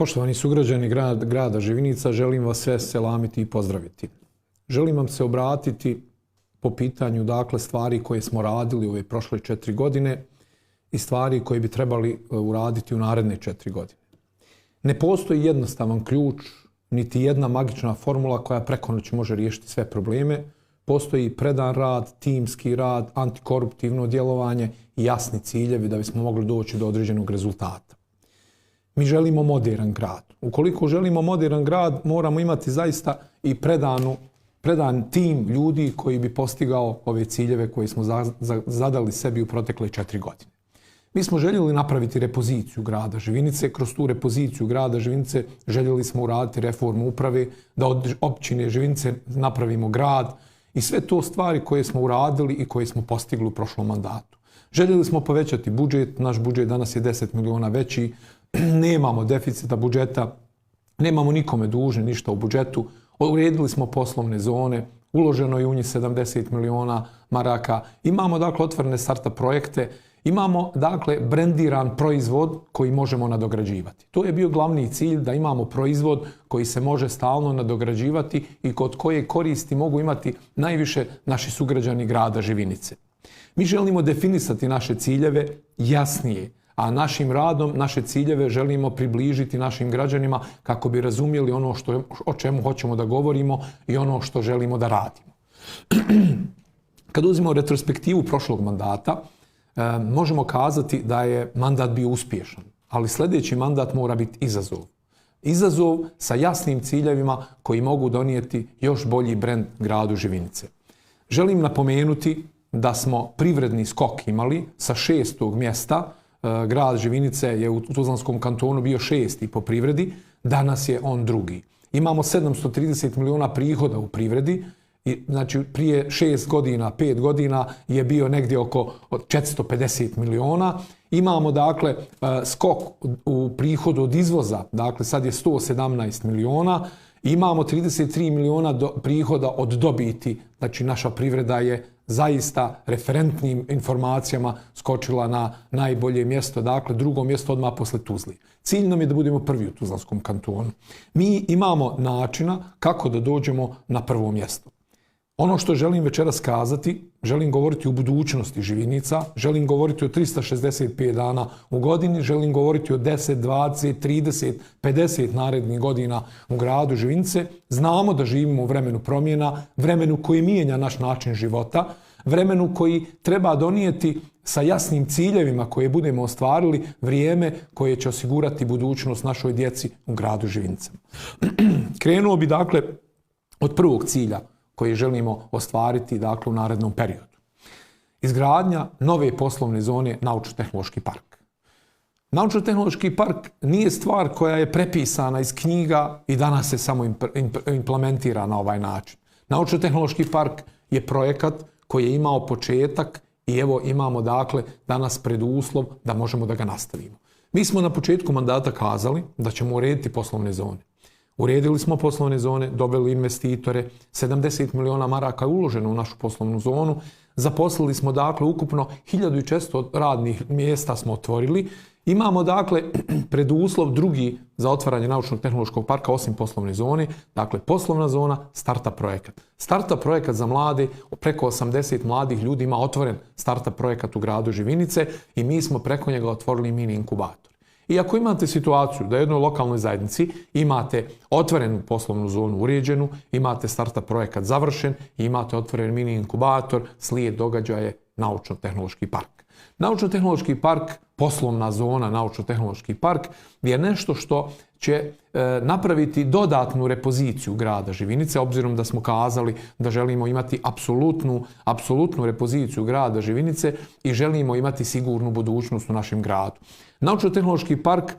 Poštovani sugrađani grada Živinica, želim vas sve selamiti i pozdraviti. Želim vam se obratiti po pitanju stvari koje smo radili u ove prošle 4 godine i stvari koje bi trebali uraditi u naredne 4 godine. Ne postoji jednostavan ključ, niti jedna magična formula koja preko noći može riješiti sve probleme. Postoji predan rad, timski rad, antikoruptivno djelovanje i jasni ciljevi da bismo mogli doći do određenog rezultata. Mi želimo moderan grad. Ukoliko želimo moderan grad, moramo imati zaista i predan tim ljudi koji bi postigao ove ciljeve koje smo zadali sebi u protekle 4 godine. Mi smo željeli napraviti repoziciju grada Živinice. Kroz tu repoziciju grada Živinice željeli smo uraditi reformu uprave, da od općine Živinice napravimo grad i sve to stvari koje smo uradili i koje smo postigli u prošlom mandatu. Željeli smo povećati budžet, naš budžet danas je 10 miliona veći, nemamo deficita budžeta, nemamo nikome dužni ništa u budžetu, uredili smo poslovne zone, uloženo je u njih 70 miliona maraka, imamo otvorene startup projekte, imamo brendiran proizvod koji možemo nadograđivati. To je bio glavni cilj, da imamo proizvod koji se može stalno nadograđivati i kod koje koristi mogu imati najviše naši sugrađani grada Živinice. Mi želimo definisati naše ciljeve jasnije, a našim radom naše ciljeve želimo približiti našim građanima kako bi razumjeli ono o čemu hoćemo da govorimo i ono što želimo da radimo. Kad uzmemo retrospektivu prošlog mandata, možemo kazati da je mandat bio uspješan, ali sljedeći mandat mora biti izazov. Izazov sa jasnim ciljevima koji mogu donijeti još bolji brend gradu Živinice. Želim napomenuti da smo privredni skok imali sa 6. mjesta. Grad Živinice je u Tuzlanskom kantonu bio 6. po privredi, danas je on 2. Imamo 730 miliona prihoda u privredi, znači prije 6 godina, 5 godina je bio negdje oko 450 miliona. Imamo skok u prihodu od izvoza, sad je 117 miliona. Imamo 33 miliona prihoda od dobiti, znači naša privreda je zaista referentnim informacijama skočila na najbolje mjesto, 2. mjesto odmah posle Tuzli. Cilj nam je da budemo prvi u Tuzlanskom kantonu. Mi imamo načina kako da dođemo na prvo mjesto. Ono što želim večeras kazati, želim govoriti o budućnosti Živinica, želim govoriti o 365 dana u godini, želim govoriti o 10, 20, 30, 50 narednih godina u gradu Živinice. Znamo da živimo u vremenu promjena, vremenu koji mijenja naš način života, vremenu koji treba donijeti sa jasnim ciljevima koje budemo ostvarili, vrijeme koje će osigurati budućnost našoj djeci u gradu Živinica. Krenuo bi od prvog cilja koje želimo ostvariti u narednom periodu. Izgradnja nove poslovne zone Naučno-tehnološki park. Naučno-tehnološki park nije stvar koja je prepisana iz knjiga i danas se samo implementira na ovaj način. Naučno-tehnološki park je projekat koji je imao početak i evo imamo danas preduslov da možemo da ga nastavimo. Mi smo na početku mandata kazali da ćemo urediti poslovne zone. Uredili smo poslovne zone, dobili investitore, 70 miliona maraka je uloženo u našu poslovnu zonu, zaposlili smo ukupno 1400 radnih mjesta smo otvorili. Imamo preduslov drugi za otvaranje Naučno-tehnološkog parka osim poslovne zone, poslovna zona, startup projekat. Startup projekat za mlade, preko 80 mladih ljudi ima otvoren startup projekat u gradu Živinice i mi smo preko njega otvorili mini inkubator. I ako imate situaciju da u jednoj lokalnoj zajednici imate otvorenu poslovnu zonu uređenu, imate startup projekat završen i imate otvoren mini inkubator, slijed događaja je Naučno-tehnološki park. Naučno-tehnološki park, poslovna zona Naučno-tehnološki park je nešto što će napraviti dodatnu repoziciju grada Živinice, obzirom da smo kazali da želimo imati apsolutnu repoziciju grada Živinice i želimo imati sigurnu budućnost u našem gradu. Naučno-tehnološki park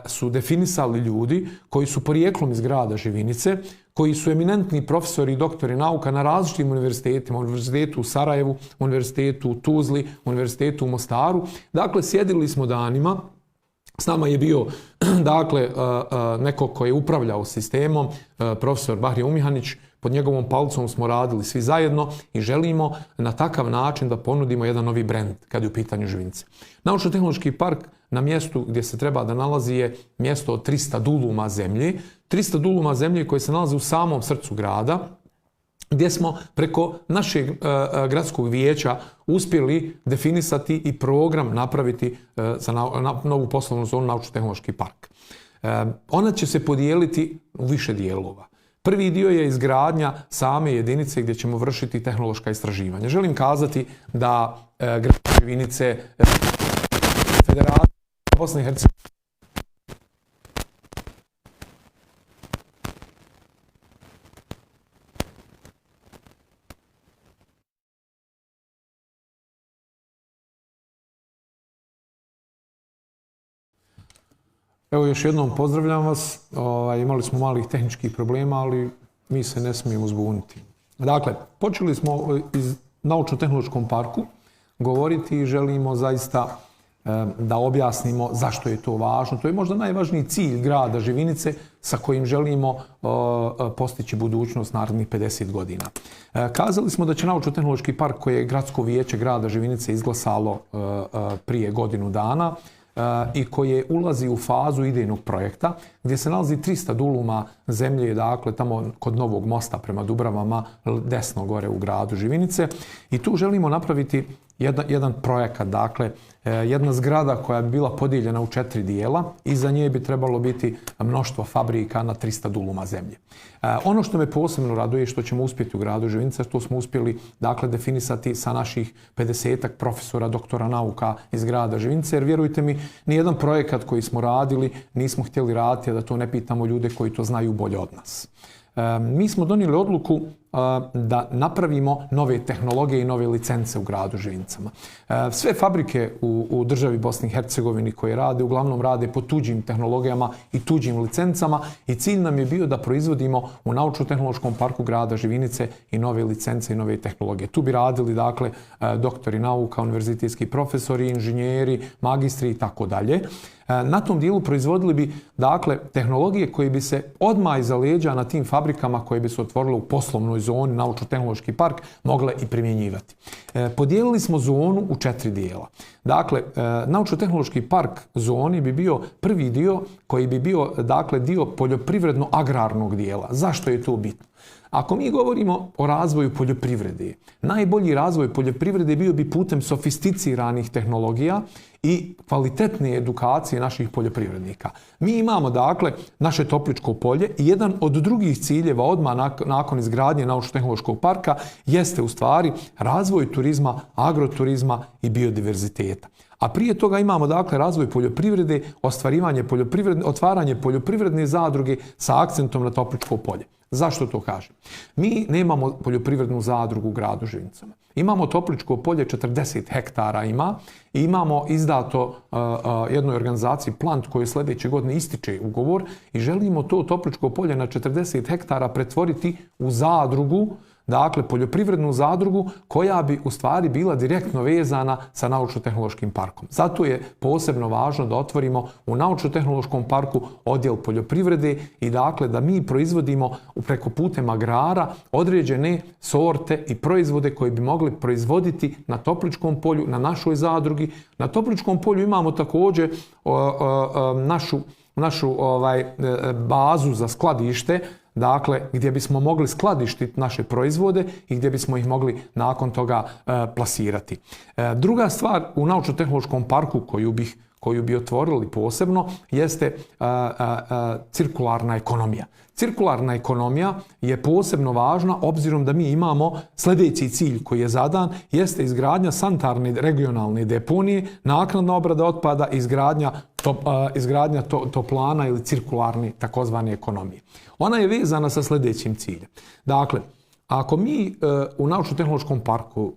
su definisali ljudi koji su porijeklom iz grada Živinice, koji su eminentni profesori i doktori nauka na različitim univerzitetima, univerzitetu u Sarajevu, univerzitetu u Tuzli, univerzitetu u Mostaru. Sjedili smo danima, s nama je bio neko ko je upravljao sistemom, profesor Bahrija Umihanić, pod njegovom palicom smo radili svi zajedno i želimo na takav način da ponudimo jedan novi brend kad je u pitanju Živinice. Naučno-tehnološki park na mjestu gdje se treba da nalazi je mjesto od 300 duluma zemlje. 300 duluma zemlje koje se nalazi u samom srcu grada, gdje smo preko našeg gradskog vijeća uspjeli definisati i program napraviti za novu poslovnu zonu Naučno-tehnološki park. Ona će se podijeliti u više dijelova. Prvi dio je izgradnja same jedinice gdje ćemo vršiti tehnološka istraživanja. Želim kazati da grad Živinice, Federacija Bosne i Hercegovine, evo još jednom pozdravljam vas. Imali smo malih tehničkih problema, ali mi se ne smijemo zbuniti. Dakle, počeli smo iz Naučno-tehnološkom parku govoriti i želimo zaista da objasnimo zašto je to važno. To je možda najvažniji cilj grada Živinice sa kojim želimo postići budućnost narednih 50 godina. Kazali smo da će Naučno-tehnološki park koje je gradsko vijeće grada Živinice izglasalo prije godinu dana i koje ulazi u fazu idejnog projekta gdje se nalazi 300 duluma zemlje, dakle tamo kod Novog mosta prema Dubravama, desno gore u gradu Živinice. I tu želimo napraviti jedan projekat, dakle jedna zgrada koja bi bila podijeljena u 4 dijela. Iza nje bi trebalo biti mnoštvo fabrika na 300 duluma zemlje. Ono što me posebno raduje je što ćemo uspjeti u gradu Živinice, što smo uspjeli dakle definisati sa naših 50-ak profesora, doktora nauka iz grada Živinice, jer vjerujte mi, nijedan projekat koji smo radili nismo htjeli raditi, a da to ne pitamo ljude koji to znaju bolje od nas. Mi smo donijeli odluku da napravimo nove tehnologije i nove licence u gradu Živinicama. Sve fabrike u državi Bosni i Hercegovini koje rade, uglavnom rade po tuđim tehnologijama i tuđim licencama i cilj nam je bio da proizvodimo u Naučno-tehnološkom parku grada Živinice i nove licence i nove tehnologije. Tu bi radili dakle doktori nauka, univerzitetski profesori, inženjeri, magistri i tako dalje. Na tom dijelu proizvodili bi dakle tehnologije koje bi se odmah iza leđa na tim fabrikama koje bi se otvorile u poslovnoj zoni Naučno-tehnološki park mogle i primjenjivati. Podijelili smo zonu u 4 dijela. Dakle, Naučno-tehnološki park zoni bi bio prvi dio koji bi bio dakle dio poljoprivredno-agrarnog dijela. Zašto je to bitno? Ako mi govorimo o razvoju poljoprivrede, najbolji razvoj poljoprivrede bio bi putem sofisticiranih tehnologija i kvalitetne edukacije naših poljoprivrednika. Mi imamo dakle naše Topličko polje i jedan od drugih ciljeva odmah nakon izgradnje Naučno-tehnološkog parka jeste u stvari razvoj turizma, agroturizma i biodiverziteta. A prije toga imamo dakle razvoj poljoprivrede, otvaranje poljoprivredne zadruge sa akcentom na Topličko polje. Zašto to kažem? Mi nemamo poljoprivrednu zadrugu u gradu Živinicama. Imamo Topličko polje, 40 hektara ima i imamo izdato jednoj organizaciji plant koji sljedeće godine ističe ugovor i želimo to Topličko polje na 40 hektara pretvoriti u zadrugu, dakle poljoprivrednu zadrugu koja bi u stvari bila direktno vezana sa Naučno-tehnološkim parkom. Zato je posebno važno da otvorimo u Naučno-tehnološkom parku odjel poljoprivrede i dakle da mi proizvodimo preko putem agrara određene sorte i proizvode koje bi mogli proizvoditi na Topličkom polju, na našoj zadrugi. Na Topličkom polju imamo također našu bazu za skladište, dakle gdje bismo mogli skladištiti naše proizvode i gdje bismo ih mogli nakon toga plasirati. Druga stvar u Naučno-tehnološkom parku koju bi otvorili posebno jeste cirkularna ekonomija. Cirkularna ekonomija je posebno važna obzirom da mi imamo sljedeći cilj koji je zadan, jeste izgradnja sanitarne regionalne deponije, naknadna obrada otpada, izgradnja toplana ili cirkularne takozvane ekonomije. Ona je vezana sa sljedećim ciljem. Dakle, ako mi u Naučno-tehnološkom parku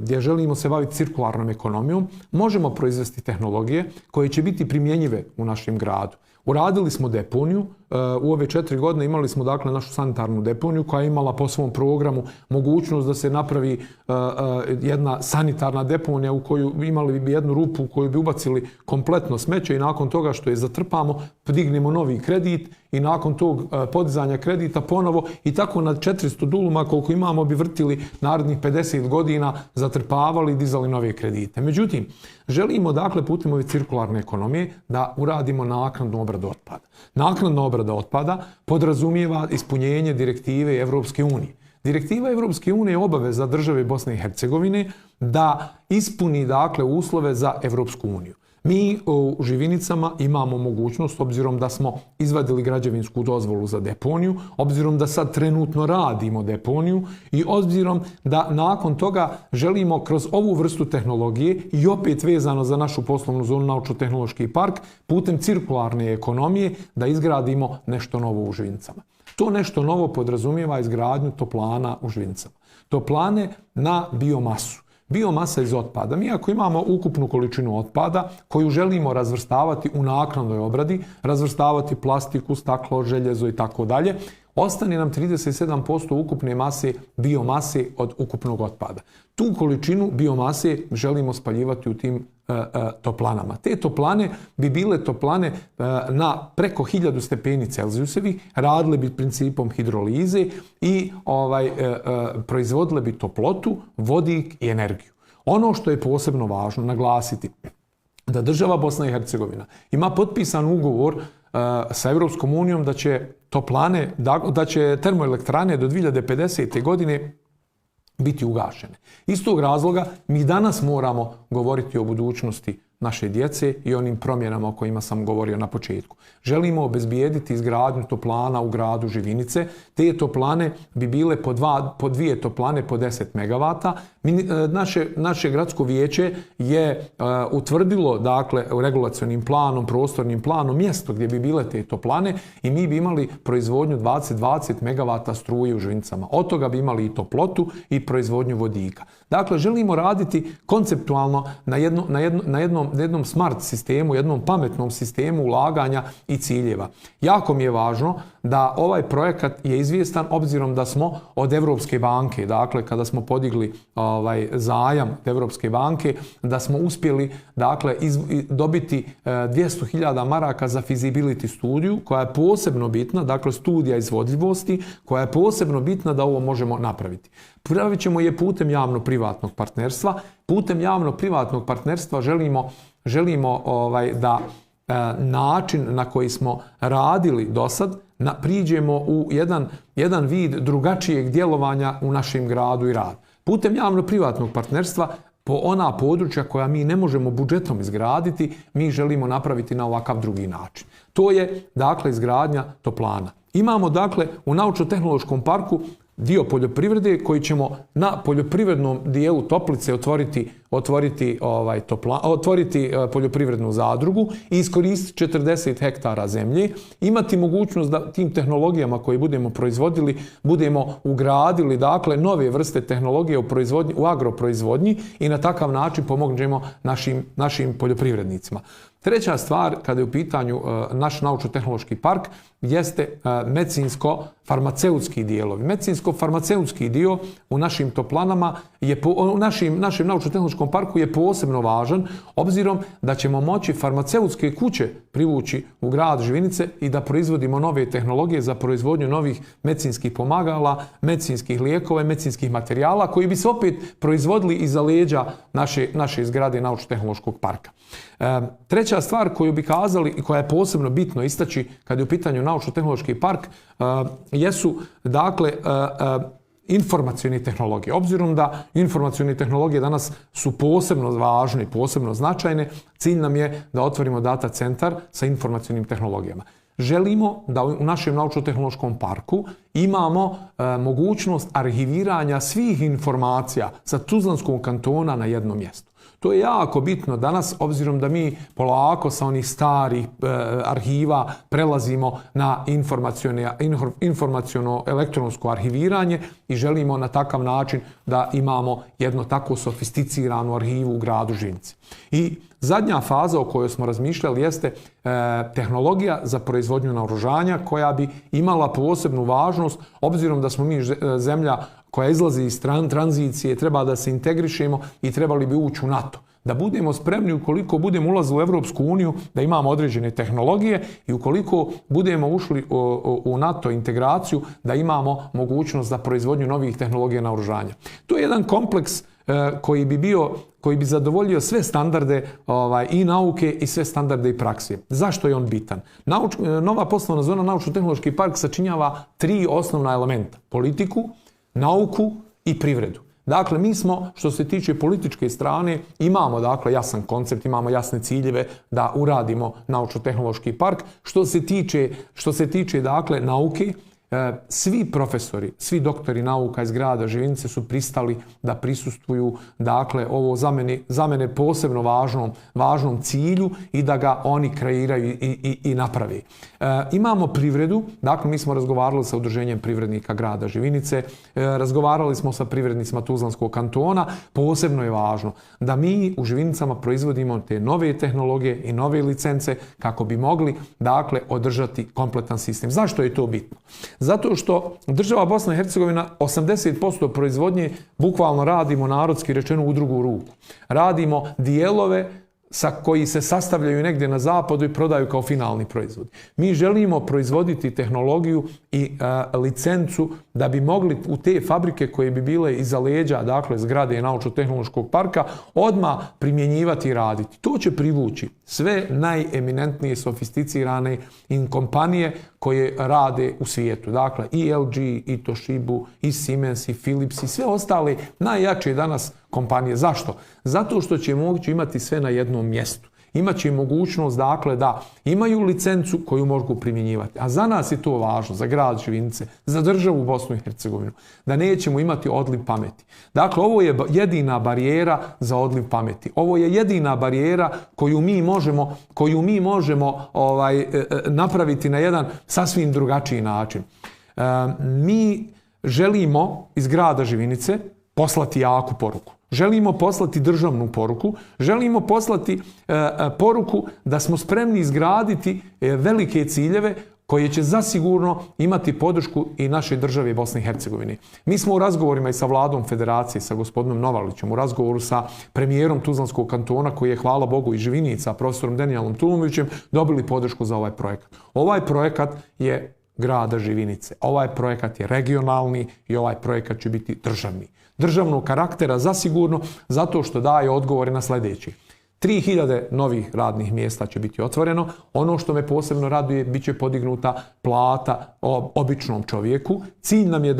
gdje želimo se baviti cirkularnom ekonomijom, možemo proizvesti tehnologije koje će biti primjenjive u našem gradu. Uradili smo deponiju, u ove 4 godine imali smo dakle našu sanitarnu deponiju koja je imala po svom programu mogućnost da se napravi jedna sanitarna deponija u koju imali bi jednu rupu u koju bi ubacili kompletno smeće i nakon toga što je zatrpamo, dignemo novi kredit i nakon tog podizanja kredita ponovo i tako na 400 duluma koliko imamo bi vrtili narednih 50 godina, zatrpavali i dizali nove kredite. Međutim, želimo dakle putem ove cirkularne ekonomije da uradimo naknadnu obradu otpada. Naknadna obrada otpada podrazumijeva ispunjenje direktive Evropske unije. Direktiva Evropske unije je obaveza države Bosne i Hercegovine da ispuni dakle uslove za Evropsku uniju. Mi u Živinicama imamo mogućnost, obzirom da smo izvadili građevinsku dozvolu za deponiju, obzirom da sad trenutno radimo deponiju i obzirom da nakon toga želimo kroz ovu vrstu tehnologije i opet vezano za našu poslovnu zonu Naučno-tehnološki park putem cirkularne ekonomije da izgradimo nešto novo u Živinicama. To nešto novo podrazumijeva izgradnju toplana u Živinicama. Toplane na biomasu. Biomasa iz otpada. Mi ako imamo ukupnu količinu otpada koju želimo razvrstavati u naknadnoj obradi, razvrstavati plastiku, staklo, željezo i tako dalje, ostane nam 37% ukupne mase biomase od ukupnog otpada. Tu količinu biomase želimo spaljivati u tim toplanama. Te toplane bi bile toplane na preko 1000 stepeni Celzijusevih, radile bi principom hidrolize i proizvodile bi toplotu, vodik i energiju. Ono što je posebno važno naglasiti da država Bosna i Hercegovina ima potpisan ugovor sa Evropskom unijom da će termoelektrane do 2050. godine biti ugašene. Iz tog razloga mi danas moramo govoriti o budućnosti naše djece i onim promjenama o kojima sam govorio na početku. Želimo obezbijediti izgradnju toplana u gradu Živinice. Te toplane bi bile po dvije toplane po 10 megavata. Naše gradsko vijeće je utvrdilo dakle regulacionim planom, prostornim planom mjesto gdje bi bile te toplane i mi bi imali proizvodnju 20 megavata struje u Živinicama. Od toga bi imali i toplotu i proizvodnju vodika. Dakle, želimo raditi konceptualno na jednom smart sistemu, jednom pametnom sistemu ulaganja i ciljeva. Jako mi je važno da ovaj projekat je izvjestan obzirom da smo od Evropske banke, dakle kada smo podigli zajam od Evropske banke, da smo uspjeli dakle dobiti 200.000 maraka za feasibility studiju koja je posebno bitna, dakle studija izvodljivosti koja je posebno bitna da ovo možemo napraviti. Pravit ćemo je putem javno-privatnog partnerstva. Putem javno-privatnog partnerstva želimo da način na koji smo radili do sad priđemo u jedan vid drugačijeg djelovanja u našem gradu i radu. Putem javno-privatnog partnerstva po ona područja koja mi ne možemo budžetom izgraditi, mi želimo napraviti na ovakav drugi način. To je dakle izgradnja toplana. Imamo dakle u Naučno-tehnološkom parku dio poljoprivrede koji ćemo na poljoprivrednom dijelu Toplice otvoriti poljoprivrednu zadrugu i iskoristiti 40 hektara zemlje, imati mogućnost da tim tehnologijama koje budemo proizvodili budemo ugradili dakle nove vrste tehnologije u agroproizvodnji i na takav način pomognemo našim poljoprivrednicima. Treća stvar, kada je u pitanju naš naučno-tehnološki park, jeste medicinsko-farmaceutski dijelovi. Medicinsko-farmaceutski dio u našim toplanama, u našem naučno-tehnološkom parku je posebno važan, obzirom da ćemo moći farmaceutske kuće privući u grad Živinice i da proizvodimo nove tehnologije za proizvodnju novih medicinskih pomagala, medicinskih lijekova i medicinskih materijala koji bi se opet proizvodili iza leđa naše zgrade naučno-tehnološkog parka. Treća stvar koju bi kazali i koja je posebno bitno istaći kad je u pitanju naučno-tehnološki park jesu dakle informacione tehnologije. Obzirom da informacione tehnologije danas su posebno važne, posebno značajne, cilj nam je da otvorimo data centar sa informacionim tehnologijama. Želimo da u našem naučno-tehnološkom parku imamo mogućnost arhiviranja svih informacija sa Tuzlanskog kantona na jednom mjestu. To je jako bitno danas, obzirom da mi polako sa onih starih arhiva prelazimo na informaciono elektronsko arhiviranje i želimo na takav način da imamo jedno tako sofisticiranu arhivu u gradu Živinici. I zadnja faza o kojoj smo razmišljali jeste tehnologija za proizvodnju naoružanja koja bi imala posebnu važnost, obzirom da smo mi zemlja koja izlazi iz tranzicije, treba da se integrišemo i trebali bi ući u NATO. Da budemo spremni ukoliko budemo ulazili u Europsku uniju, da imamo određene tehnologije i ukoliko budemo ušli u NATO integraciju, da imamo mogućnost za proizvodnju novih tehnologija naoružanja. To je jedan kompleks koji bi zadovoljio sve standarde i nauke i sve standarde i prakse. Zašto je on bitan? Nova poslovna zona Naučno-tehnološki park sačinjava 3 osnovna elementa: politiku, nauku i privredu. Dakle, mi smo, što se tiče političke strane, imamo jasan koncept, imamo jasne ciljeve da uradimo Naučno-tehnološki park. Što se tiče nauke, svi profesori, svi doktori nauka iz grada Živinice su pristali da prisustvuju ovo za mene posebno važnom cilju i da ga oni kreiraju i naprave. Imamo privredu, dakle mi smo razgovarali sa Udruženjem privrednika grada Živinice, razgovarali smo sa privrednicima Tuzlanskog kantona. Posebno je važno da mi u Živinicama proizvodimo te nove tehnologije i nove licence kako bi mogli održati kompletan sistem. Zašto je to bitno? Zato što država Bosna i Hercegovina 80% proizvodnje bukvalno radimo, narodski rečeno, u drugu ruku. Radimo dijelove koji se sastavljaju negdje na zapadu i prodaju kao finalni proizvod. Mi želimo proizvoditi tehnologiju i licencu da bi mogli u te fabrike koje bi bile iza leđa, zgrade Naučno-tehnološkog parka, odmah primjenjivati i raditi. To će privući sve najeminentnije sofisticirane kompanije koje rade u svijetu. Dakle, i LG, i Toshiba, i Siemens, i Philips, i sve ostale najjače danas kompanije. Zašto? Zato što će moći imati sve na jednom mjestu. Imaće mogućnost da imaju licencu koju mogu primjenjivati. A za nas je to važno, za grad Živinice, za državu Bosnu i Hercegovinu, da nećemo imati odliv pameti. Dakle, ovo je jedina barijera za odliv pameti. Ovo je jedina barijera koju mi možemo napraviti na jedan sasvim drugačiji način. Mi želimo iz grada Živinice poslati jaku poruku. Želimo poslati državnu poruku, želimo poslati poruku da smo spremni izgraditi velike ciljeve koje će zasigurno imati podršku i naše države Bosne i Hercegovine. Mi smo u razgovorima i sa vladom federacije, sa gospodinom Novalićem, u razgovoru sa premijerom Tuzlanskog kantona, koji je, hvala Bogu, iz Živinica, profesorom Denijalom Tulumovićem, dobili podršku za ovaj projekat. Ovaj projekat je grada Živinice, ovaj projekat je regionalni i ovaj projekat će biti državni. Državnog karaktera zasigurno, zato što daje odgovore na sljedeći. 3000 novih radnih mjesta će biti otvoreno. Ono što me posebno raduje, bit će podignuta plata običnom čovjeku. Cilj nam je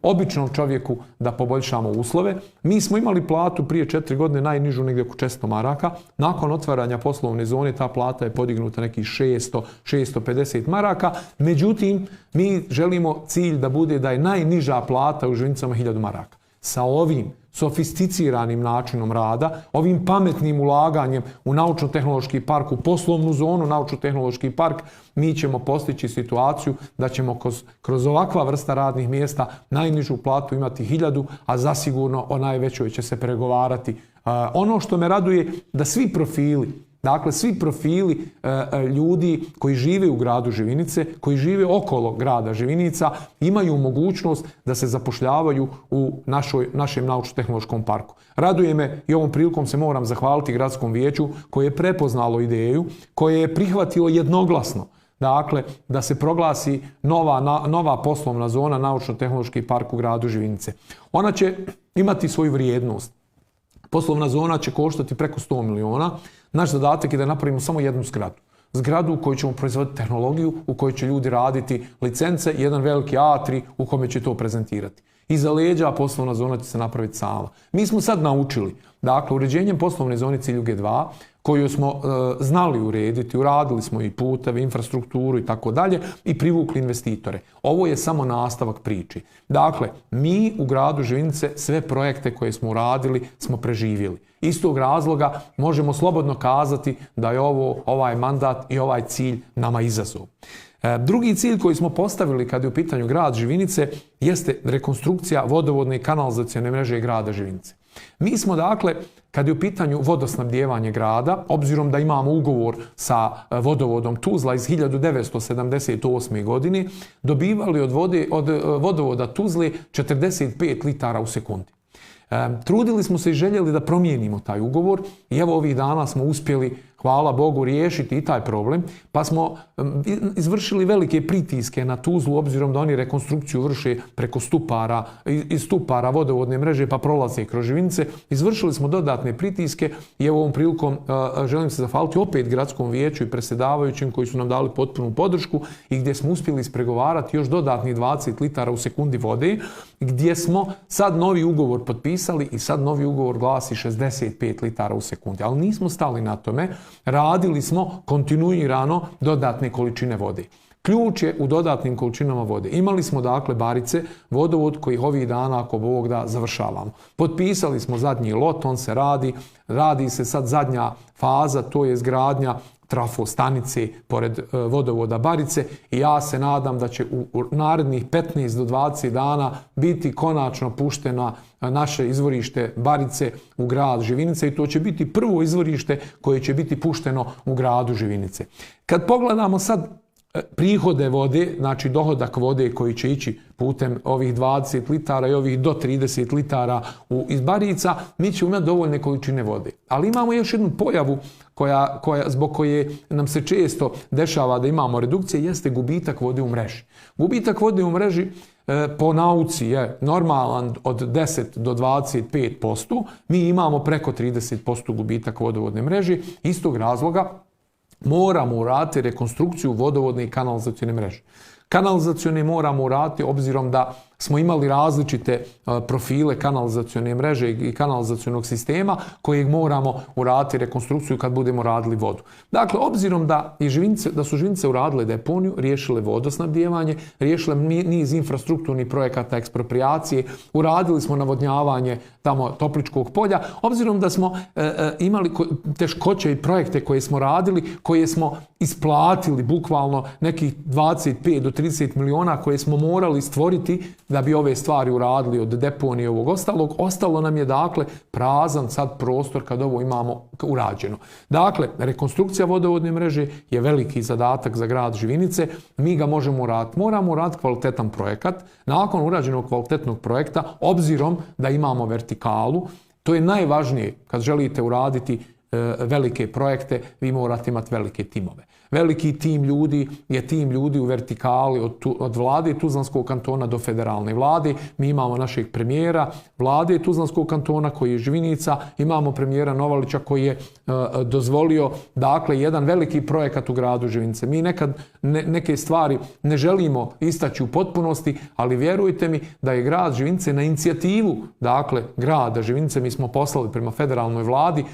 običnom čovjeku da poboljšamo uslove. Mi smo imali platu prije 4 godine najnižu negdje oko 400 maraka. Nakon otvaranja poslovne zone ta plata je podignuta nekih 600-650 maraka. Međutim, mi želimo cilj da bude da je najniža plata u Živinicama 1000 maraka. Sa ovim sofisticiranim načinom rada, ovim pametnim ulaganjem u Naučno-tehnološki park, u poslovnu zonu Naučno-tehnološki park, mi ćemo postići situaciju da ćemo kroz ovakva vrsta radnih mjesta najnižu platu imati 1000, a zasigurno o najvećoj će se pregovarati. Ono što me raduje da svi profili ljudi koji žive u gradu Živinice, koji žive okolo grada Živinica, imaju mogućnost da se zapošljavaju u našem Naučno-tehnološkom parku. Raduje me i ovom prilikom se moram zahvaliti gradskom vijeću koje je prepoznalo ideju, koje je prihvatilo jednoglasno da se proglasi nova poslovna zona Naučno-tehnološki park u gradu Živinice. Ona će imati svoju vrijednost. Poslovna zona će koštati preko 100 miliona. Naš zadatak je da napravimo samo jednu zgradu. Zgradu u kojoj ćemo proizvoditi tehnologiju, u kojoj će ljudi raditi licence i jedan veliki atrij u kome će to prezentirati. Iza leđa poslovna zona će se napraviti sama. Mi smo sad naučili, uređenjem poslovne zone Ciljuge 2, koju smo znali urediti, uradili smo i puteve, infrastrukturu i tako dalje i privukli investitore. Ovo je samo nastavak priči. Dakle, mi u gradu Živinice sve projekte koje smo uradili smo preživjeli. Iz tog razloga možemo slobodno kazati da je ovaj mandat i ovaj cilj nama izazov. Drugi cilj koji smo postavili kad je u pitanju grad Živinice jeste rekonstrukcija vodovodne i kanalizacione mreže grada Živinice. Mi smo dakle, kad je u pitanju vodosnabdijevanje grada, obzirom da imamo ugovor sa vodovodom Tuzla iz 1978. godine, dobivali od vodovoda Tuzle 45 litara u sekundi. Trudili smo se i željeli da promijenimo taj ugovor i evo ovih dana smo uspjeli, hvala Bogu, riješiti i taj problem, pa smo izvršili velike pritiske na Tuzlu, obzirom da oni rekonstrukciju vrše preko stupara, iz stupara vodovodne mreže pa prolaze kroz Živinice. Izvršili smo dodatne pritiske i evo ovom prilikom želim se zahvaliti opet gradskom vijeću i predsjedavajućim koji su nam dali potpunu podršku i gdje smo uspjeli ispregovarati još dodatnih 20 litara u sekundi vode, gdje smo sad novi ugovor potpisali i sad novi ugovor glasi 65 litara u sekundi. Ali nismo stali na tome, radili smo kontinuirano dodatne količine vode. Ključ je u dodatnim količinama vode. Imali smo dakle Barice, vodovod koji ovih dana, ako Bog da, završavamo. Potpisali smo zadnji lot, on se radi se sad zadnja faza, to je izgradnja trafostanice pored vodovoda Barice i ja se nadam da će u narednih 15 do 20 dana biti konačno puštena naše izvorište Barice u grad Živinice i to će biti prvo izvorište koje će biti pušteno u gradu Živinice. Kad pogledamo sad prihode vode, znači dohodak vode koji će ići putem ovih 20 litara i ovih do 30 litara iz Barica, mi ćemo imati dovoljne količine vode. Ali imamo još jednu pojavu zbog koje nam se često dešava da imamo redukcije, jeste gubitak vode u mreži. Gubitak vode u mreži po nauci je normalan od 10 do 25%, mi imamo preko 30% gubitak vodovodne mreže. Iz tog razloga moramo uraditi rekonstrukciju vodovodne i kanalizacione mreže. Kanalizacione moramo uraditi obzirom da smo imali različite profile kanalizacione mreže i kanalizacionog sistema kojeg moramo uraditi rekonstrukciju kad budemo radili vodu. Dakle, obzirom da su Živinice uradile deponiju, riješile vodosnabdijevanje, riješile niz infrastrukturnih projekata eksproprijacije, uradili smo navodnjavanje tamo Topličkog polja, obzirom da smo imali teškoće i projekte koje smo radili, koje smo isplatili bukvalno nekih 25 do 30 miliona koje smo morali stvoriti da bi ove stvari uradili od deponije i ovog ostalog. Ostalo nam je dakle prazan sad prostor kad ovo imamo urađeno. Dakle, rekonstrukcija vodovodne mreže je veliki zadatak za grad Živinice. Mi ga možemo uraditi. Moramo uraditi kvalitetan projekat. Nakon urađenog kvalitetnog projekta, obzirom da imamo vertikalu, to je najvažnije kad želite uraditi velike projekte, vi morate imati velike timove. Veliki tim ljudi je tim ljudi u vertikali od vlade Tuzlanskog kantona do federalne vlade. Mi imamo našeg premijera vlade Tuzlanskog kantona koji je Živinica, imamo premijera Novalića koji je dozvolio dakle jedan veliki projekat u gradu Živinice. Mi nekad neke stvari ne želimo istaći u potpunosti, ali vjerujte mi da je grad Živinice na inicijativu dakle grada Živinice mi smo poslali prema federalnoj vladi.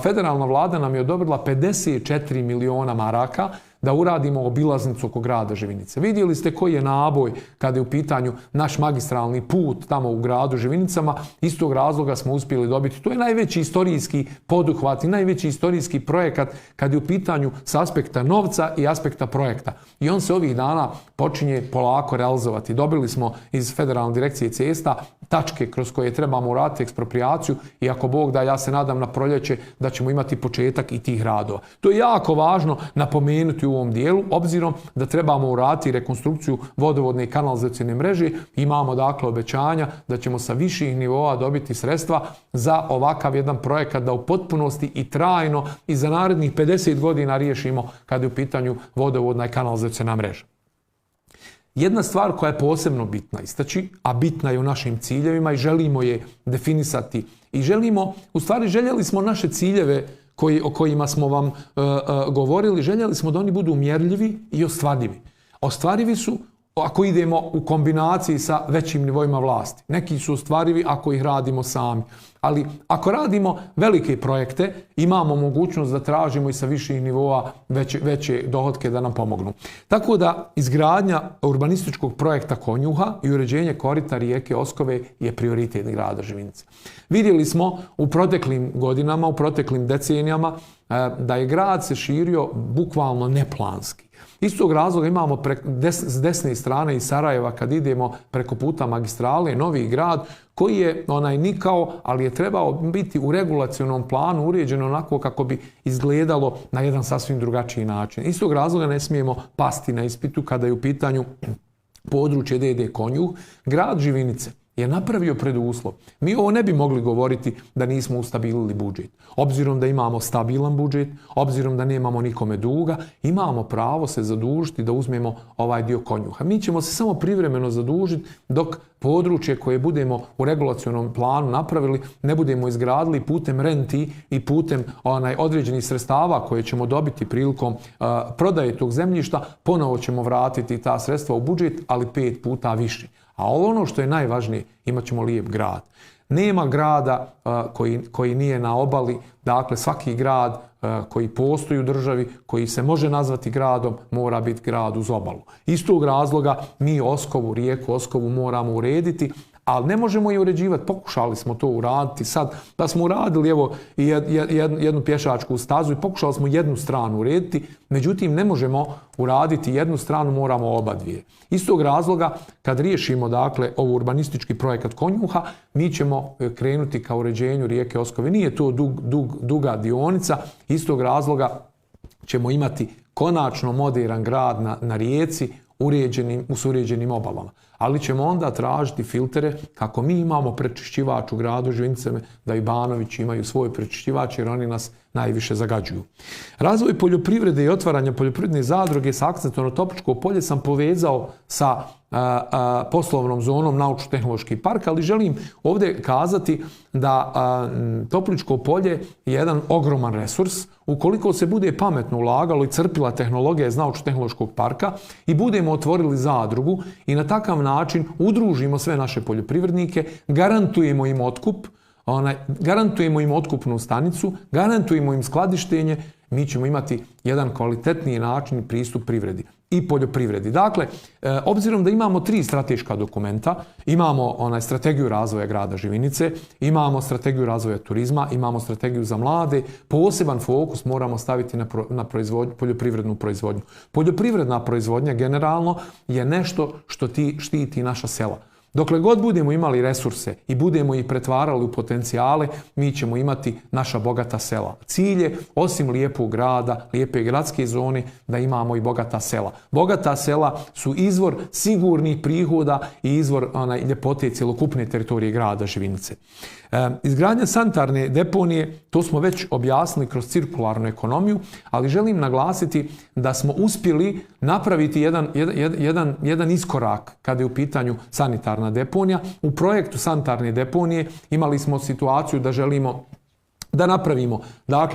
Federalna vlada nam je odobrila 54 miliona maraka da uradimo obilaznicu oko grada Živinice. Vidjeli ste koji je naboj kada je u pitanju naš magistralni put tamo u gradu Živinicama. Iz tog razloga smo uspjeli dobiti. To je najveći istorijski poduhvat i najveći istorijski projekat kad je u pitanju s aspekta novca i aspekta projekta. I on se ovih dana počinje polako realizovati. Dobili smo iz Federalne direkcije cesta tačke kroz koje trebamo uraditi eksproprijaciju i ako Bog da, ja se nadam na proljeće da ćemo imati početak i tih radova. To je jako važno napomenuti u ovom dijelu, obzirom da trebamo uraditi rekonstrukciju vodovodne i kanalizacione mreže. Imamo dakle obećanja da ćemo sa viših nivoa dobiti sredstva za ovakav jedan projekat da u potpunosti i trajno i za narednih 50 godina riješimo kada je u pitanju vodovodna i kanalizaciona mreža. Jedna stvar koja je posebno bitna istaći, a bitna je u našim ciljevima i želimo je definisati i željeli smo naše ciljeve o kojima smo vam govorili, željeli smo da oni budu mjerljivi i ostvarivi. Ostvarivi su ako idemo u kombinaciji sa većim nivoima vlasti. Neki su ostvarivi ako ih radimo sami. Ali ako radimo velike projekte, imamo mogućnost da tražimo i sa viših nivoa veće dohotke da nam pomognu. Tako da izgradnja urbanističkog projekta Konjuha i uređenje korita rijeke Oskove je prioritet grada Živinice. Vidjeli smo u proteklim godinama, u proteklim decenijama da je grad se širio bukvalno neplanski. Iz tog razloga imamo s desne strane iz Sarajeva kad idemo preko puta magistrale Novi Grad koji je nikao, ali je trebao biti u regulacionom planu uređeno onako kako bi izgledalo na jedan sasvim drugačiji način. Iz tog razloga ne smijemo pasti na ispitu kada je u pitanju područje D.D. Konjuh. Grad Živinice je napravio preduslov. Mi ovo ne bi mogli govoriti da nismo ustabilili budžet. Obzirom da imamo stabilan budžet, obzirom da nemamo nikome duga, imamo pravo se zadužiti da uzmemo ovaj dio Konjuha. Mi ćemo se samo privremeno zadužiti dok područje koje budemo u regulacionom planu napravili ne budemo izgradili putem renti i putem određenih sredstava koje ćemo dobiti prilikom prodaje tog zemljišta, ponovo ćemo vratiti ta sredstva u budžet, ali 5 puta više. A ono što je najvažnije, imat ćemo lijep grad. Nema grada koji nije na obali, dakle svaki grad koji postoji u državi, koji se može nazvati gradom, mora biti grad uz obalu. Iz tog razloga mi Oskovu, rijeku Oskovu moramo urediti, ali ne možemo je uređivati. Pokušali smo to uraditi sad, da smo uradili jednu pješačku stazu i pokušali smo jednu stranu urediti, međutim ne možemo uraditi jednu stranu, moramo oba dvije. Iz tog razloga, kad riješimo dakle ovo urbanistički projekat Konjuha, mi ćemo krenuti ka uređenju rijeke Oskove. Nije to duga dionica, iz tog razloga ćemo imati konačno modern grad na rijeci s uređenim obalama. Ali ćemo onda tražiti filtere kako mi imamo prečišćivač u gradu Živinice, da i Banović imaju svoj prečišćivač jer oni nas najviše zagađuju. Razvoj poljoprivrede i otvaranje poljoprivredne zadruge sa akcentom na Topličko polje sam povezao sa poslovnom zonom Naučno-tehnološki park, ali želim ovdje kazati da Topličko polje je jedan ogroman resurs. Ukoliko se bude pametno ulagalo i crpila tehnologija iz Naučno-tehnološkog parka i budemo otvorili zadrugu i na takav način udružimo sve naše poljoprivrednike, garantujemo im otkup, garantujemo im otkupnu stanicu, garantujemo im skladištenje, mi ćemo imati jedan kvalitetniji način pristup privredi i poljoprivredi. Dakle, obzirom da imamo 3 strateška dokumenta, imamo strategiju razvoja grada Živinice, imamo strategiju razvoja turizma, imamo strategiju za mlade, poseban fokus moramo staviti na poljoprivrednu proizvodnju. Poljoprivredna proizvodnja generalno je nešto što štiti naša sela. Dokle god budemo imali resurse i budemo ih pretvarali u potencijale, mi ćemo imati naša bogata sela. Cilj je, osim lijepog grada, lijepe gradske zone, da imamo i bogata sela. Bogata sela su izvor sigurnih prihoda i izvor ljepote cjelokupne teritorije grada Živinice. Izgradnja sanitarne deponije, to smo već objasnili kroz cirkularnu ekonomiju, ali želim naglasiti da smo uspjeli napraviti jedan iskorak kada je u pitanju sanitarna deponija. U projektu sanitarne deponije imali smo situaciju da želimo da napravimo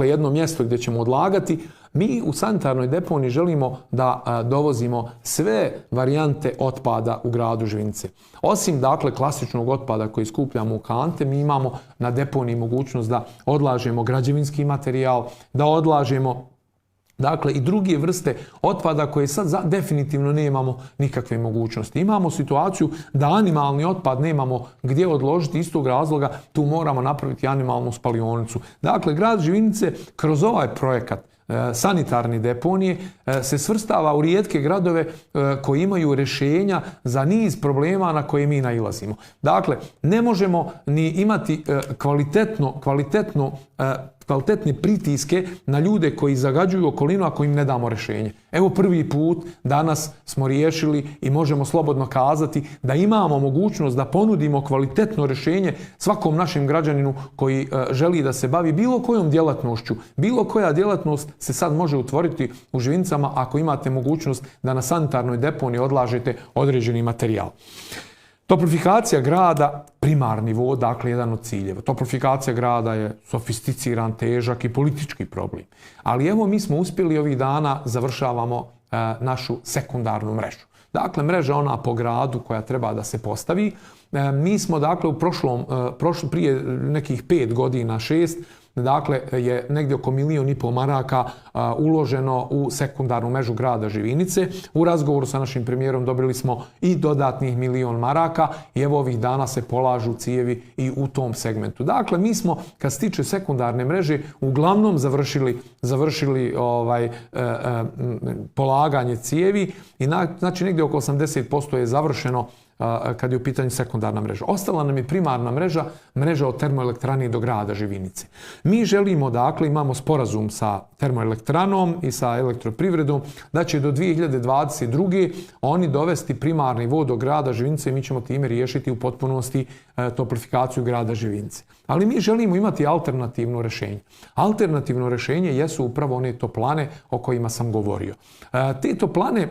jedno mjesto gdje ćemo odlagati. Mi u sanitarnoj deponiji želimo da dovozimo sve varijante otpada u gradu Živinice. Osim klasičnog otpada koji skupljamo u kante, mi imamo na deponiji mogućnost da odlažemo građevinski materijal, da odlažemo i druge vrste otpada koje sad definitivno nemamo nikakve mogućnosti. Imamo situaciju da animalni otpad nemamo gdje odložiti, iz tog razloga tu moramo napraviti animalnu spalionicu. Dakle, grad Živinice kroz ovaj projekat sanitarne deponije se svrstava u rijetke gradove koji imaju rješenja za niz problema na koje mi nailazimo. Dakle, ne možemo ni imati kvalitetne pritiske na ljude koji zagađuju okolinu ako im ne damo rješenje. Evo prvi put danas smo riješili i možemo slobodno kazati da imamo mogućnost da ponudimo kvalitetno rješenje svakom našem građaninu koji želi da se bavi bilo kojom djelatnošću. Bilo koja djelatnost se sad može utvoriti u Živinicama ako imate mogućnost da na sanitarnoj deponiji odlažete određeni materijal. Toplifikacija grada, primarni nivo, jedan od ciljeva. Toplifikacija grada je sofisticiran, težak i politički problem. Ali evo mi smo uspjeli ovih dana, završavamo našu sekundarnu mrežu. Dakle, mreža ona po gradu koja treba da se postavi. Mi smo dakle prije nekih 5 godina, 6, dakle je negdje oko 1,5 milijuna maraka uloženo u sekundarnu mrežu grada Živinice. U razgovoru sa našim premijerom dobili smo i dodatnih 1 milijun maraka i evo ovih dana se polažu cijevi i u tom segmentu. Dakle, mi smo, kad se tiče sekundarne mreže, uglavnom završili polaganje cijevi i znači negdje oko 80% je završeno kad je u pitanju sekundarna mreža. Ostala nam je primarna mreža od termoelektrane do grada Živinice. Mi želimo, dakle, imamo sporazum sa termoelektranom i sa elektroprivredom da će do 2022. oni dovesti primarni vod do grada Živinice i mi ćemo time riješiti u potpunosti toplifikaciju grada Živinice. Ali mi želimo imati alternativno rješenje. Alternativno rješenje jesu upravo one toplane o kojima sam govorio. Te toplane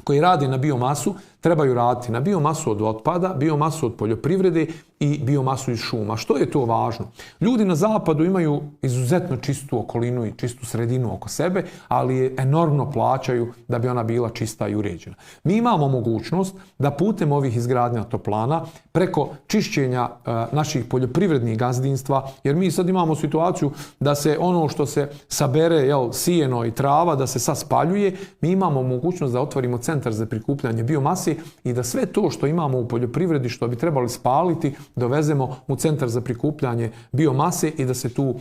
koji rade na biomasu trebaju raditi na biomasu od otpada, biomasu od poljoprivrede i biomasu iz šuma. Što je to važno? Ljudi na zapadu imaju izuzetno čistu okolinu i čistu sredinu oko sebe, ali je enormno plaćaju da bi ona bila čista i uređena. Mi imamo mogućnost da putem ovih izgradnja toplana, preko čišćenja naših poljoprivrednih gazdinstva, jer mi sad imamo situaciju da se ono što se sabere, sijeno i trava, da se sad spaljuje, mi imamo mogućnost da otvorimo centar za prikupljanje biomase i da sve to što imamo u poljoprivredi, što bi trebali spaliti, dovezemo u centar za prikupljanje biomase i da se tu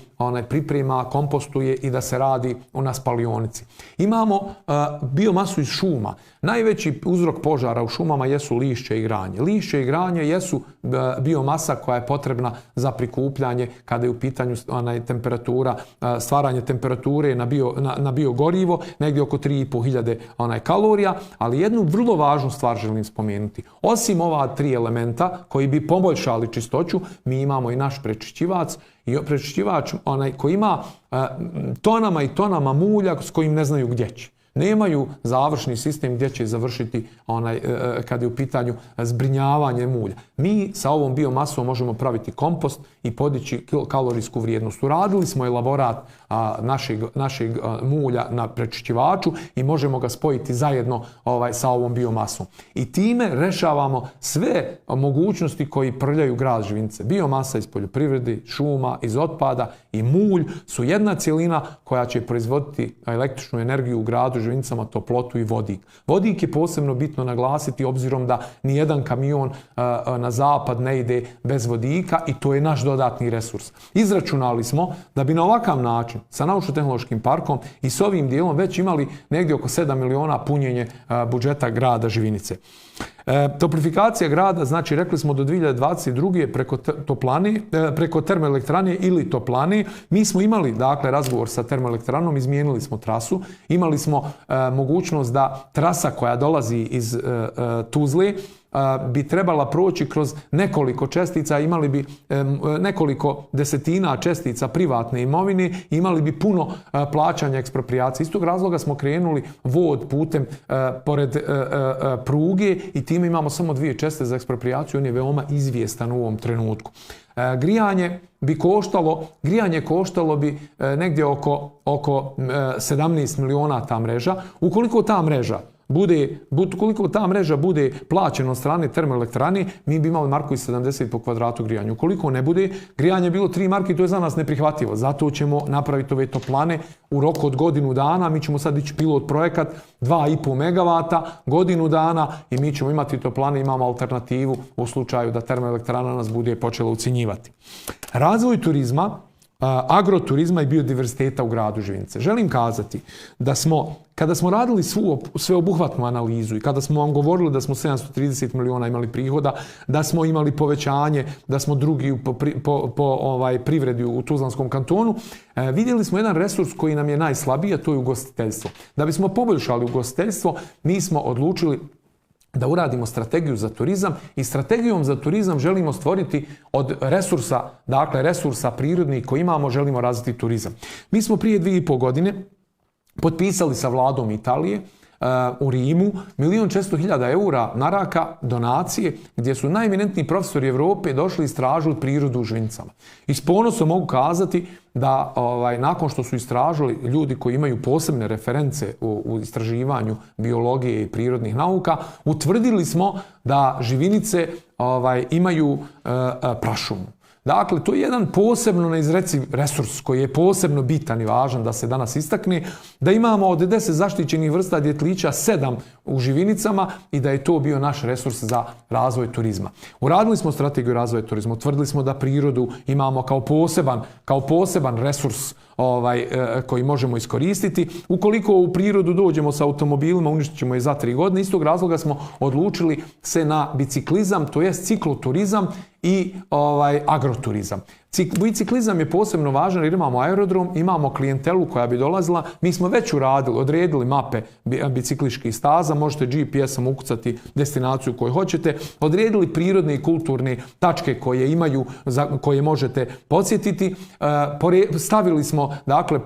priprema, kompostuje i da se radi na spalionici. Imamo biomasu iz šuma. Najveći uzrok požara u šumama jesu lišće i granje. Lišće i granje jesu biomasa koja je potrebna za prikupljanje kada je u pitanju temperatura, stvaranje temperature na biogorivo, negdje oko 3.500 kalorija, ali jednu vrlo važnu stvar želim spomenuti. Osim ova 3 elementa koji bi poboljšali čistoću, mi imamo i naš prečišćivač koji ima tonama i tonama mulja s kojim ne znaju gdje će. Nemaju završni sistem gdje će završiti kada je u pitanju zbrinjavanje mulja. Mi sa ovom biomasom možemo praviti kompost i podići kalorijsku vrijednost. Uradili smo elaborat našeg mulja na prečišćivaču i možemo ga spojiti zajedno sa ovom biomasom. I time rešavamo sve mogućnosti koji prljaju grad Živinice. Biomasa iz poljoprivrede, šuma, iz otpada i mulj su jedna cjelina koja će proizvoditi električnu energiju u gradu Živinicama, toplotu i vodik. Vodik je posebno bitno naglasiti obzirom da nijedan kamion na zapad ne ide bez vodika i to je naš dodatni resurs. Izračunali smo da bi na ovakav način sa naučno-tehnološkim parkom i s ovim dijelom već imali negdje oko 7 miliona punjenje budžeta grada Živinice. Toplifikacija grada, znači rekli smo do 2022. preko termoelektrane ili toplane. Mi smo imali dakle razgovor sa termoelektranom, izmijenili smo trasu, imali smo mogućnost da trasa koja dolazi iz Tuzle bi trebala proći kroz nekoliko čestica, imali bi nekoliko desetina čestica privatne imovine, imali bi puno plaćanja eksproprijacije. Iz tog razloga smo krenuli vod putem pored pruge i time imamo samo 2 čestice za eksproprijaciju, on je veoma izvjestan u ovom trenutku. Grijanje koštalo bi negdje oko 17 miliona ta mreža. Ukoliko ta mreža bude plaćena od strane termoelektrane, mi bi imali marku i 70 po kvadratu grijanja. Ukoliko ne bude, grijanje bilo 3 marke, to je za nas neprihvatljivo. Zato ćemo napraviti ove toplane u roku od godinu dana. Mi ćemo sad ići pilot projekat 2,5 megavata, godinu dana i mi ćemo imati toplane, imamo alternativu u slučaju da termoelektrana nas bude počela ucjenjivati. Razvoj turizma, agroturizma i biodiverziteta u gradu Živinice. Želim kazati da kada smo radili sveobuhvatnu analizu i kada smo vam govorili da smo 730 miliona imali prihoda, da smo imali povećanje, da smo drugi po privredi u Tuzlanskom kantonu, vidjeli smo jedan resurs koji nam je najslabiji, a to je ugostiteljstvo. Da bismo poboljšali ugostiteljstvo, mi smo odlučili da uradimo strategiju za turizam i strategijom za turizam želimo stvoriti od resursa prirodnih koji imamo, želimo razviti turizam. Mi smo prije 2,5 godine potpisali sa vladom Italije u Rimu, 1.400.000 eura naraka donacije, gdje su najeminentniji profesori Evrope došli i istražili prirodu u Živinicama. I s ponosom mogu kazati da nakon što su istražili ljudi koji imaju posebne reference u istraživanju biologije i prirodnih nauka, utvrdili smo da Živinice imaju prašumu. Dakle, to je jedan posebno neizreciv resurs koji je posebno bitan i važan da se danas istakne, da imamo od 10 zaštićenih vrsta djetlića 7 u Živinicama i da je to bio naš resurs za razvoj turizma. Uradili smo strategiju razvoja turizma, utvrdili smo da prirodu imamo kao poseban resurs koji možemo iskoristiti. Ukoliko u prirodu dođemo sa automobilima, uništit ćemo je za 3 godine. Iz tog razloga smo odlučili se na biciklizam, to jest cikloturizam i agroturizam. Biciklizam je posebno važan jer imamo aerodrom, imamo klijentelu koja bi dolazila. Mi smo već odredili mape bicikliških staza, možete GPS-om ukucati destinaciju koju hoćete, odredili prirodne i kulturne tačke koje možete podsjetiti, stavili smo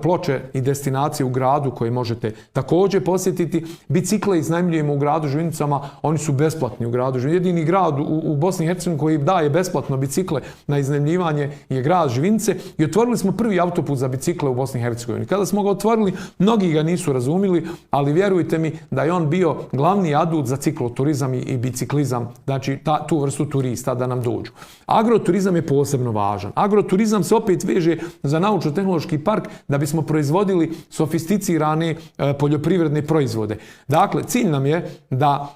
ploče i destinacije u gradu koje možete također posjetiti. Bicikle iznajmljujemo u gradu Živinicama, oni su besplatni u gradu Živinicama. Jedini grad u Bosni i Hercegovini koji daje besplatno bicikle na iznajmljivanje je grad Živinice i otvorili smo prvi autoput za bicikle u Bosni i Hercegovini. Kada smo ga otvorili, mnogi ga nisu razumili, ali vjerujte mi da je on bio glavni adut za cikloturizam i biciklizam, znači tu vrstu turista da nam dođu. Agroturizam je posebno važan. Agroturizam se opet veže za naučno-tehnološki park da bismo proizvodili sofisticirane poljoprivredne proizvode. Dakle, cilj nam je da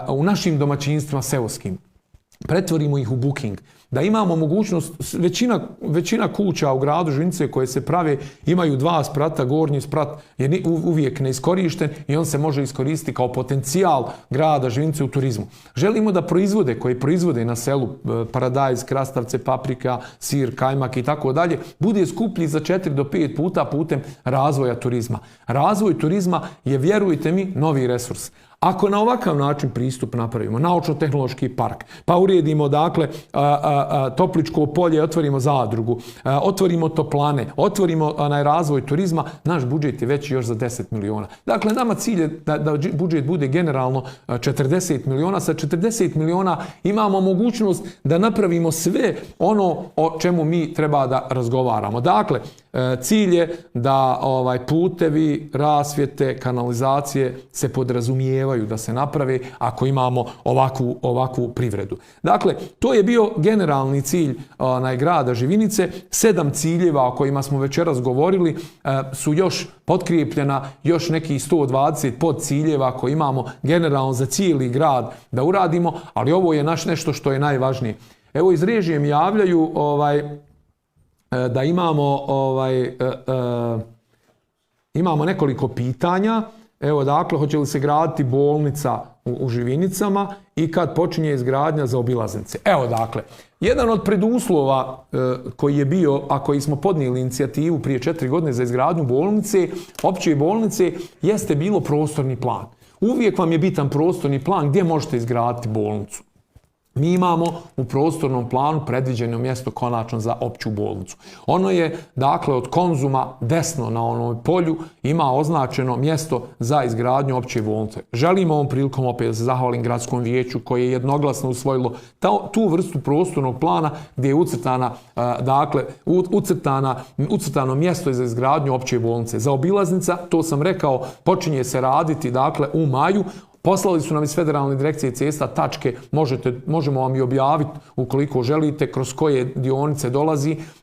u našim domaćinstvima seoskim pretvorimo ih u booking, da imamo mogućnost, većina kuća u gradu Živinice koje se prave imaju 2 sprata, gornji sprat je uvijek neiskorišten i on se može iskoristiti kao potencijal grada Živinice u turizmu. Želimo da proizvode koje proizvode na selu, paradajz, krastavce, paprika, sir, kajmak i tako dalje, bude skuplji za 4 do 5 puta putem razvoja turizma. Razvoj turizma je, vjerujte mi, novi resurs. Ako na ovakav način pristup napravimo, naučno-tehnološki park, pa uredimo Topličko polje, otvorimo zadrugu, otvorimo toplane, otvorimo razvoj turizma, naš budžet je veći još za 10 miliona. Dakle, nama cilj je da budžet bude generalno 40 miliona. Sa 40 miliona imamo mogućnost da napravimo sve ono o čemu mi treba da razgovaramo. Dakle, cilj je da putevi, rasvjete, kanalizacije se podrazumijevaju da se naprave ako imamo ovakvu privredu. Dakle, to je bio generalni cilj grada Živinice. 7 ciljeva o kojima smo večeras govorili su još potkrijepljena, još nekih 120 podciljeva koje imamo generalno za cijeli grad da uradimo, ali ovo je nešto što je najvažnije. Evo, iz režije mi javljaju da imamo nekoliko pitanja. Evo, dakle, hoće li se graditi bolnica u Živinicama i kad počinje izgradnja zaobilaznice? Evo, dakle, jedan od preduslova koji je bio, a koji smo podnijeli inicijativu prije 4 godine za izgradnju bolnice, opće bolnice, jeste bilo prostorni plan. Uvijek vam je bitan prostorni plan gdje možete izgraditi bolnicu. Mi imamo u prostornom planu predviđeno mjesto konačno za opću bolnicu. Ono je, dakle, od Konzuma desno na onom polju ima označeno mjesto za izgradnju opće bolnice. Želim ovom prilikom opet da se zahvalim gradskom vijeću koje je jednoglasno usvojilo tu vrstu prostornog plana gdje je ucrtano mjesto za izgradnju opće bolnice. Zaobilaznica, to sam rekao, počinje se raditi, dakle, u maju. Poslali su nam iz Federalne direkcije cesta tačke, možemo vam i objaviti ukoliko želite kroz koje dionice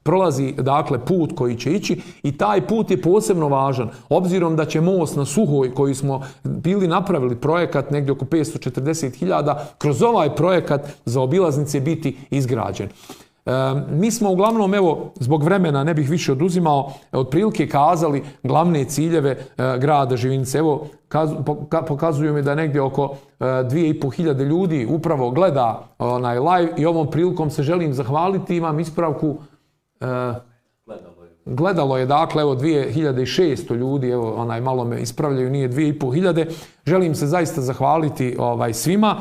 prolazi dakle put koji će ići i taj put je posebno važan. Obzirom da će most na Suhoj koji smo bili napravili projekat negdje oko 540.000, kroz ovaj projekat zaobilaznice biti izgrađen. Mi smo uglavnom, evo, zbog vremena ne bih više oduzimao, otprilike kazali glavne ciljeve grada Živinice. Evo, pokazuju mi da negdje oko 2.500 ljudi upravo gleda onaj live i ovom prilikom se želim zahvaliti. Imam ispravku. Gledalo je, dakle, evo 2600 ljudi, evo malo me ispravljaju, nije 2.500. Želim se zaista zahvaliti svima.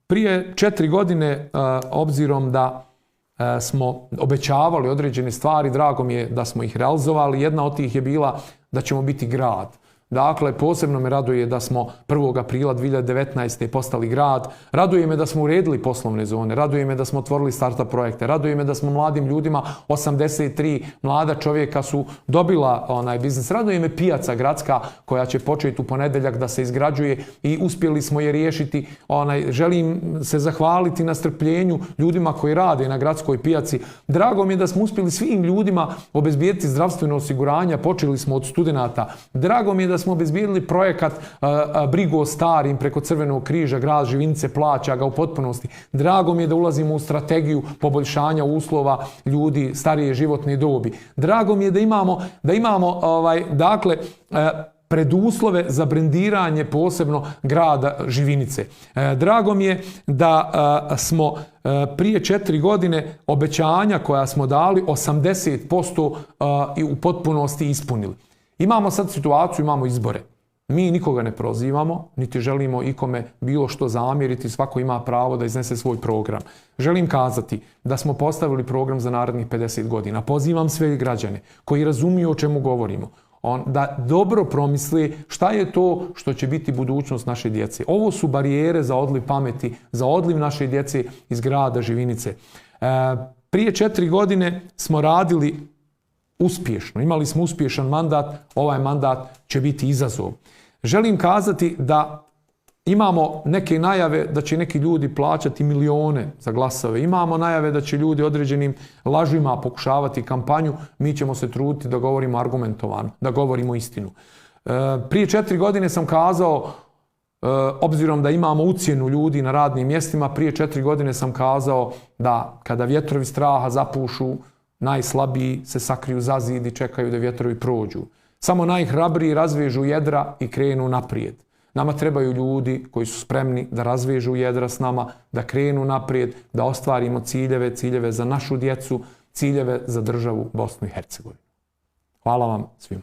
Prije 4 godine, obzirom da smo obećavali određene stvari, drago mi je da smo ih realizovali. Jedna od tih je bila da ćemo biti grad. Dakle, posebno me raduje da smo 1. aprila 2019. postali grad. Raduje me da smo uredili poslovne zone. Raduje me da smo otvorili startup projekte. Raduje me da smo mladim ljudima, 83 mlada čovjeka su dobila biznis. Raduje me pijaca gradska koja će početi u ponedjeljak da se izgrađuje i uspjeli smo je riješiti. Želim se zahvaliti na strpljenju ljudima koji rade na gradskoj pijaci. Drago mi je da smo uspjeli svim ljudima obezbijediti zdravstveno osiguranje. Počeli smo od studenata. Drago mi je da smo obezbijedili projekat brigu o starim preko Crvenog križa, grad Živinice plaća ga u potpunosti. Drago mi je da ulazimo u strategiju poboljšanja uslova ljudi starije životne dobi. Drago mi je da imamo preduslove za brendiranje posebno grada Živinice. Drago mi je da smo prije 4 godine obećanja koja smo dali 80% i u potpunosti ispunili. Imamo sad situaciju, imamo izbore. Mi nikoga ne prozivamo, niti želimo ikome bilo što zamjeriti, svako ima pravo da iznese svoj program. Želim kazati da smo postavili program za narednih 50 godina. Pozivam sve građane koji razumiju o čemu govorimo, da dobro promisli šta je to što će biti budućnost naše djece. Ovo su barijere za odliv pameti, za odliv naše djece iz grada Živinice. Prije 4 godine smo radili uspješno. Imali smo uspješan mandat, ovaj mandat će biti izazov. Želim kazati da imamo neke najave da će neki ljudi plaćati milione za glasove. Imamo najave da će ljudi određenim lažima pokušavati kampanju. Mi ćemo se truditi da govorimo argumentovano, da govorimo istinu. Prije 4 godine sam kazao, obzirom da imamo ucjenu ljudi na radnim mjestima, prije 4 godine sam kazao da kada vjetrovi straha zapušu, najslabiji se sakriju za zid i čekaju da vjetrovi prođu. Samo najhrabriji razvežu jedra i krenu naprijed. Nama trebaju ljudi koji su spremni da razvežu jedra s nama, da krenu naprijed, da ostvarimo ciljeve za našu djecu, ciljeve za državu Bosnu i Hercegovinu. Hvala vam svima.